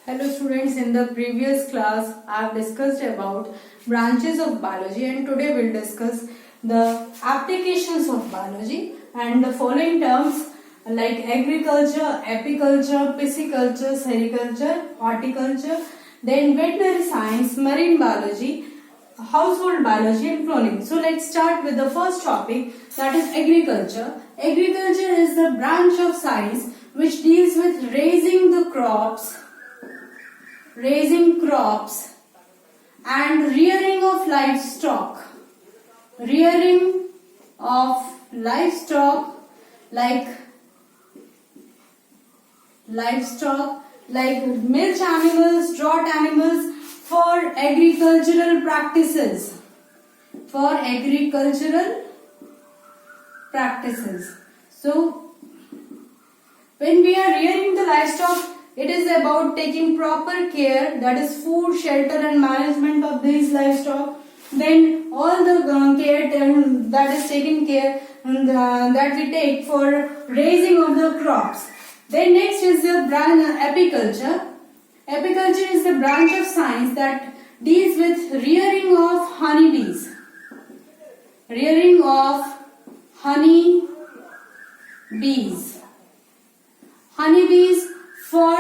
Hello students, in the previous class I have discussed about branches of biology and today we'll discuss the applications of biology and the following terms like agriculture, apiculture, pisciculture, sericulture, horticulture, then veterinary science, marine biology, household biology and cloning. So let's start with the first topic, that is agriculture. Agriculture is the branch of science which deals with raising and rearing of livestock. Rearing of livestock like milch animals, draught animals for agricultural practices. So when we are rearing the livestock, it is about taking proper care, that is food, shelter and management of these livestock. Then all the care that is taken care that we take for raising of the crops. Then next is the branch apiculture. Apiculture is the branch of science that deals with rearing of honeybees. Rearing of honeybees for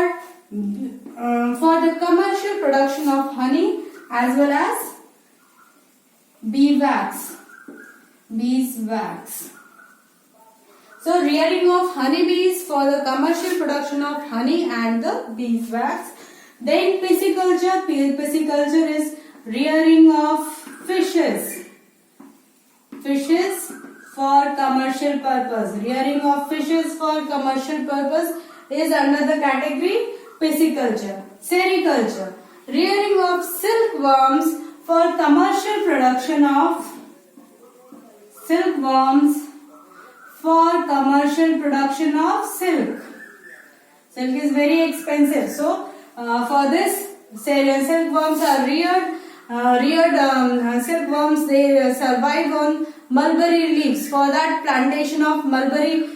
the commercial production of honey as well as beeswax. So rearing of honeybees for the commercial production of honey and the beeswax. Then pisciculture. Pisciculture is rearing of fishes for commercial purpose. Rearing of fishes for commercial purpose is another category, pisciculture. Sericulture, rearing of silkworms for commercial production of silk. Silk is very expensive, so for this silkworms are reared. Silkworms, they survive on mulberry leaves. For that, plantation of mulberry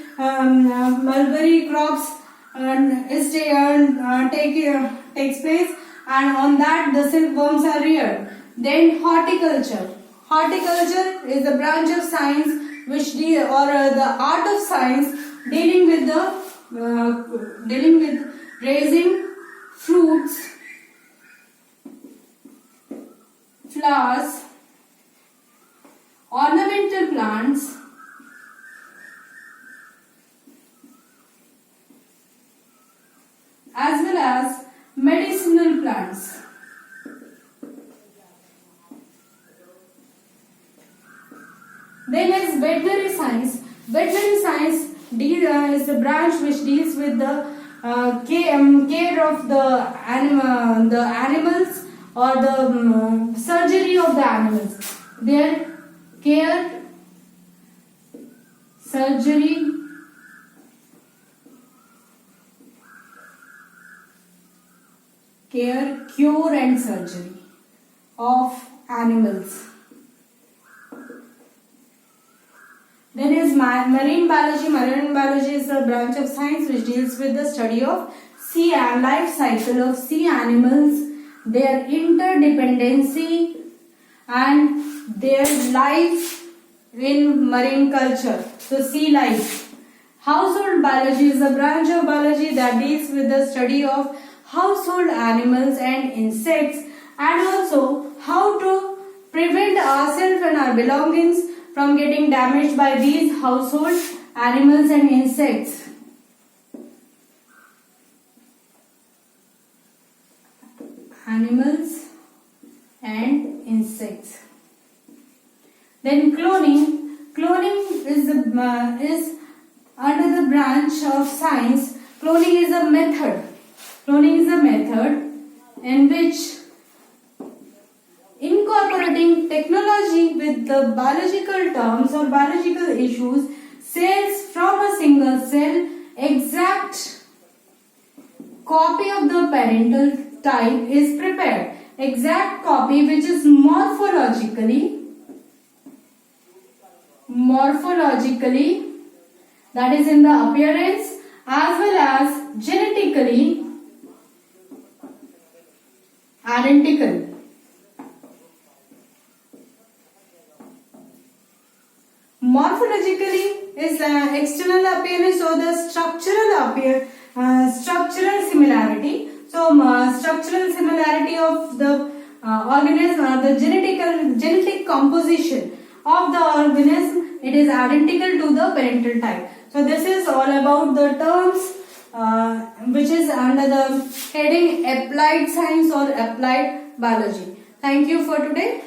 crops takes place, and on that the silkworms are reared. Then horticulture. Horticulture is the branch of science which the art of science dealing with raising fruits, flowers, ornamental plants, as well as medicinal plants. Then is veterinary science. Veterinary science is the branch which deals with the care of the animals or the surgery of the animals. Their care, surgery, cure and surgery of animals. Then is marine biology. Marine biology is a branch of science which deals with the study of sea and life cycle of sea animals, their interdependency and their life in marine culture. So sea life. Household biology is a branch of biology that deals with the study of household animals and insects, and also how to prevent ourselves and our belongings from getting damaged by these household animals and insects. Then cloning. Cloning is under the branch of science. Cloning is a method. In which incorporating technology with the biological terms or biological issues, cells from a single cell, exact copy of the parental type is prepared. Exact copy which is morphologically, that is in the appearance, as well as genetically identical. Morphologically is external appearance or the structural similarity. So structural similarity of the organism, the genetic composition of the organism, it is identical to the parental type. So this is all about the terms which is under the heading applied science or applied biology. Thank you for today.